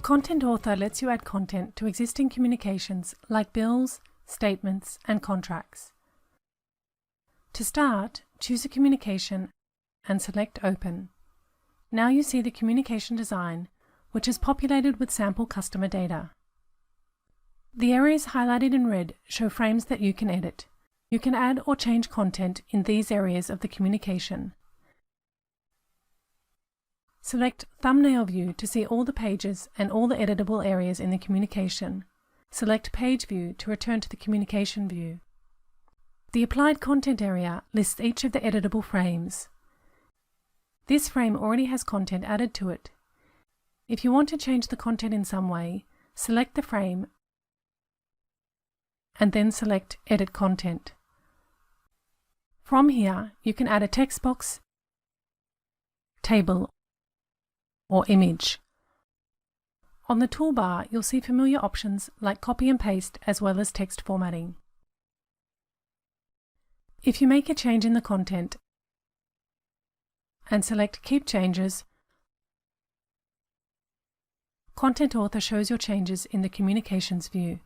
Content Author lets you add content to existing communications like bills, statements, and contracts. To start, choose a communication and select Open. Now you see the communication design, which is populated with sample customer data. The areas highlighted in red show frames that you can edit. You can add or change content in these areas of the communication. Select Thumbnail View to see all the pages and all the editable areas in the communication. Select Page View to return to the communication view. The Applied Content area lists each of the editable frames. This frame already has content added to it. If you want to change the content in some way, select the frame and then select Edit Content. From here, you can add a text box, table, or image. On the toolbar, you'll see familiar options like copy and paste as well as text formatting. If you make a change in the content and select Keep Changes, Content Author shows your changes in the Communications view.